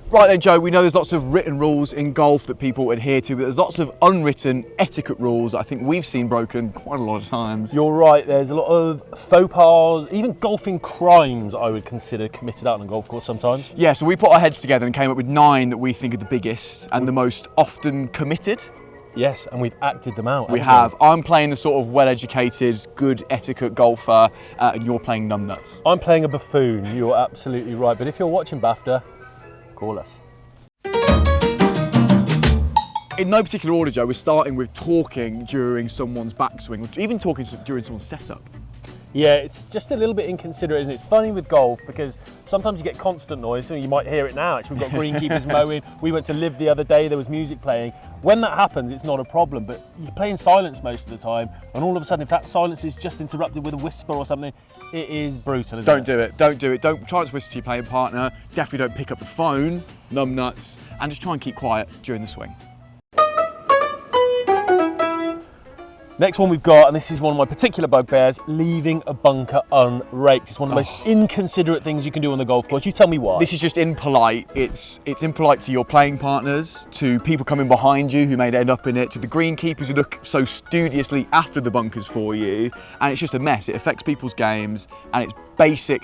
Right then, Joe, we know there's lots of written rules in golf that people adhere to, but there's lots of unwritten etiquette rules that I think we've seen broken quite a lot of times. You're right, there's a lot of faux pas, even golfing crimes I would consider committed out on a golf course sometimes. Yeah, so we put our heads together and came up with 9 that we think are the biggest and the most often committed. Yes, and we've acted them out. We have. I'm playing the sort of well-educated, good etiquette golfer, and you're playing numbnuts. I'm playing a buffoon, you're absolutely right, but if you're watching BAFTA, call us. In no particular order, Joe, we're starting with talking during someone's backswing, or even talking during someone's setup. Yeah, it's just a little bit inconsiderate, isn't it? It's funny with golf because sometimes you get constant noise, so you might hear it now. Actually, we've got greenkeepers mowing. We went to Live the other day, there was music playing. When that happens, it's not a problem, but you play in silence most of the time, and all of a sudden, if that silence is just interrupted with a whisper or something, it is brutal, isn't it? Don't do it, don't do it. Don't try to whisper to your playing partner. Definitely don't pick up the phone, numbnuts, and just try and keep quiet during the swing. Next one we've got, and this is one of my particular bugbears, leaving a bunker unraked. It's one of the most inconsiderate things you can do on the golf course. You tell me why. This is just impolite. It's impolite to your playing partners, to people coming behind you who may end up in it, to the greenkeepers who look so studiously after the bunkers for you, and it's just a mess. It affects people's games, and it's basic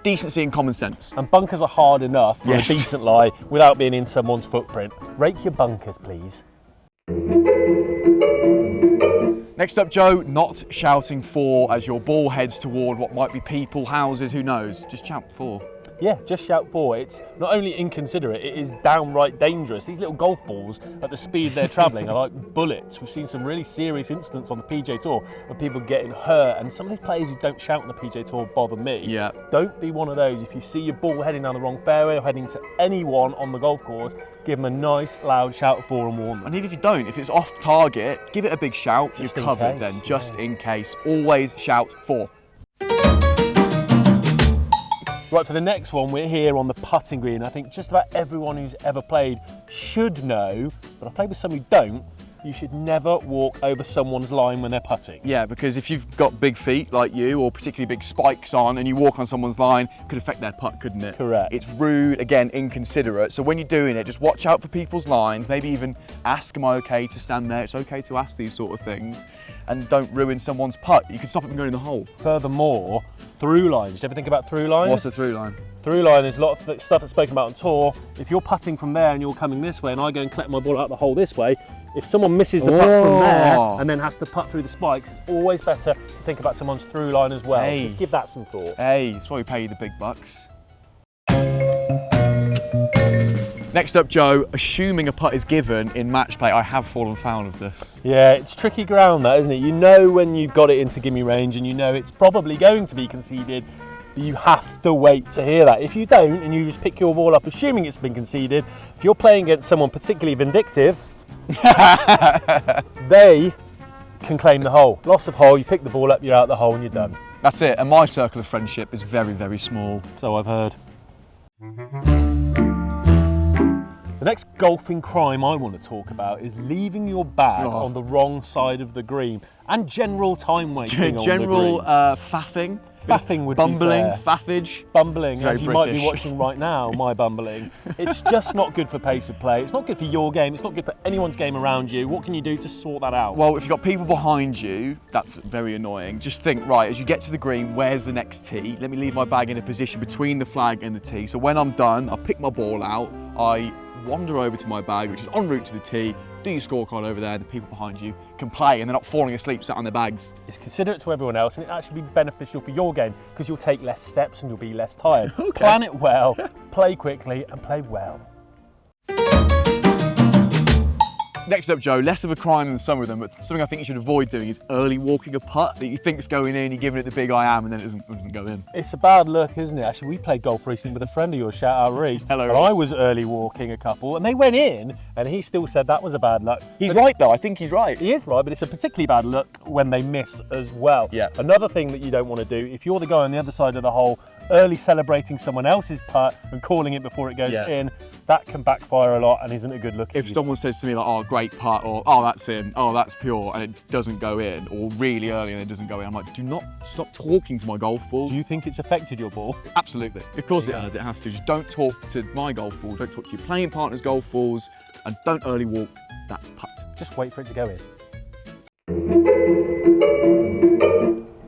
decency and common sense. And bunkers are hard enough for a decent lie without being in someone's footprint. Rake your bunkers, please. Next up, Joe, not shouting 4 as your ball heads toward what might be people, houses, who knows. Just shout 4. Yeah, just shout 4. It's not only inconsiderate, it is downright dangerous. These little golf balls, at the speed they're travelling, are like bullets. We've seen some really serious incidents on the PGA Tour of people getting hurt, and some of these players who don't shout on the PGA Tour bother me. Yeah. Don't be one of those. If you see your ball heading down the wrong fairway or heading to anyone on the golf course, give them a nice loud shout 4 and warn them. And even if you don't, if it's off target, give it a big shout. You're covered then, just in case. Always shout 4. Right, for the next one, we're here on the putting green. I think just about everyone who's ever played should know, but I've played with some who don't, you should never walk over someone's line when they're putting. Yeah, because if you've got big feet like you, or particularly big spikes on, and you walk on someone's line, it could affect their putt, couldn't it? Correct. It's rude, again, inconsiderate. So when you're doing it, just watch out for people's lines, maybe even ask, am I okay to stand there? It's okay to ask these sort of things, and don't ruin someone's putt. You can stop it from going in the hole. Furthermore, through lines. Do you ever think about through lines? What's the through line? Through line, there's a lot of stuff that's spoken about on tour. If you're putting from there and you're coming this way and I go and collect my ball out the hole this way, if someone misses the putt from there and then has to putt through the spikes, it's always better to think about someone's through line as well. Hey. Just give that some thought. Hey, that's why we pay you the big bucks. Next up, Joe, assuming a putt is given in match play. I have fallen foul of this. Yeah, it's tricky ground that, isn't it? You know when you've got it into gimme range and you know it's probably going to be conceded, but you have to wait to hear that. If you don't and you just pick your ball up assuming it's been conceded, if you're playing against someone particularly vindictive, they can claim the hole. Loss of hole, you pick the ball up, you're out the hole and you're done. That's it, and my circle of friendship is very, very small. So I've heard. The next golfing crime I want to talk about is leaving your bag on the wrong side of the green and general time wasting on the green. Faffing. Faffing would bumbling, be fair. faffage. Bumbling, Very as you might be British. watching right now, my bumbling. It's just not good for pace of play. It's not good for your game. It's not good for anyone's game around you. What can you do to sort that out? Well, if you've got people behind you, that's very annoying. Just think, right, as you get to the green, where's the next tee? Let me leave my bag in a position between the flag and the tee. So when I'm done, I pick my ball out, I wander over to my bag, which is en route to the tee, do your scorecard over there, the people behind you can play and they're not falling asleep sat on their bags. It's considerate to everyone else and it actually be beneficial for your game because you'll take less steps and you'll be less tired. Okay. Plan it well, play quickly and play well. Next up, Joe, less of a crime than some of them, but something I think you should avoid doing is early walking a putt that you think's going in, you're giving it the big I am, and then it doesn't go in. It's a bad look, isn't it? Actually, we played golf recently with a friend of yours, shout out Reese. Hello, and Reese. I was early walking a couple, and they went in, and he still said that was a bad luck. He's But right though, I think he's right. He is right, but it's a particularly bad look when they miss as well. Yeah. Another thing that you don't want to do, if you're the guy on the other side of the hole, early celebrating someone else's putt and calling it before it goes in, that can backfire a lot and isn't a good look. If someone says to me like, oh, great putt, or oh, that's in, oh, that's pure, and it doesn't go in, or really early and it doesn't go in, I'm like, do not stop talking to my golf ball. Do you think it's affected your ball? Absolutely. Of course it has, it has to. Just don't talk to my golf ball, don't talk to your playing partner's golf balls, and don't early walk that putt. Just wait for it to go in.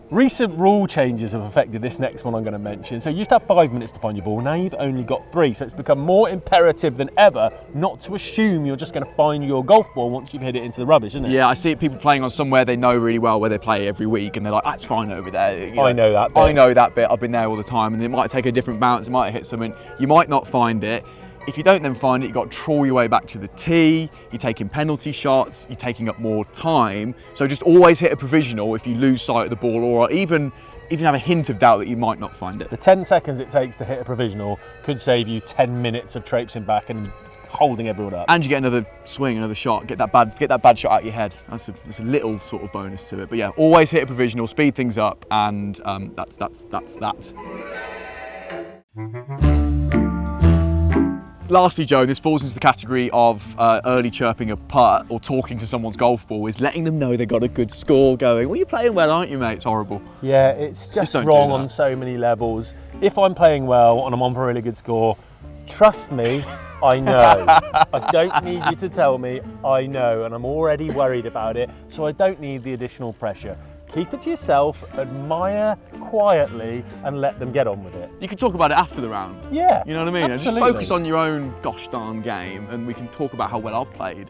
Recent rule changes have affected this next one I'm going to mention. So you used to have 5 minutes to find your ball, now you've only got 3. So it's become more imperative than ever not to assume you're just going to find your golf ball once you've hit it into the rubbish, isn't it? Yeah, I see people playing on somewhere they know really well, where they play every week, and they're like, that's fine over there. You know, I know that bit. I know that bit, I've been there all the time, and it might take a different bounce, it might hit something, you might not find it. If you don't then find it, you've got to trawl your way back to the tee, you're taking penalty shots, you're taking up more time. So just always hit a provisional if you lose sight of the ball, or even have a hint of doubt that you might not find it. The 10 seconds it takes to hit a provisional could save you 10 minutes of traipsing back and holding everyone up. And you get another swing, another shot, get that bad shot out of your head. That's a little sort of bonus to it. But yeah, always hit a provisional, speed things up, and that's that. Lastly, Joe, and this falls into the category of early chirping a putt or talking to someone's golf ball, is letting them know they've got a good score going. Well, you're playing well, aren't you, mate? It's horrible. Yeah, it's just don't wrong do that. on so many levels. If I'm playing well and I'm on for a really good score, trust me, I know. I don't need you to tell me, I know, and I'm already worried about it, so I don't need the additional pressure. Keep it to yourself, admire quietly, and let them get on with it. You can talk about it after the round. Yeah, You know what I mean? And absolutely. just focus on your own gosh darn game, and we can talk about how well I've played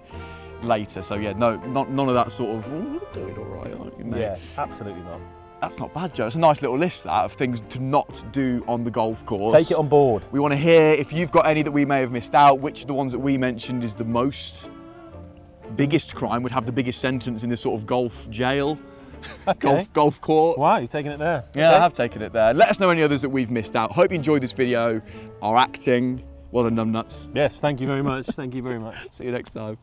later. So yeah, none of that sort of, oh, you're doing all right, aren't you, mate? Yeah, absolutely not. That's not bad, Joe. It's a nice little list, that, of things to not do on the golf course. Take it on board. We want to hear if you've got any that we may have missed out, which of the ones that we mentioned is the biggest crime, would have the biggest sentence in this sort of golf jail. Okay. Golf court. Wow, you're taking it there. Yeah, Okay. I have taken it there. Let us know any others that we've missed out. Hope you enjoyed this video. Our acting, well done, numbnuts. Yes, thank you very much. Thank you very much. See you next time.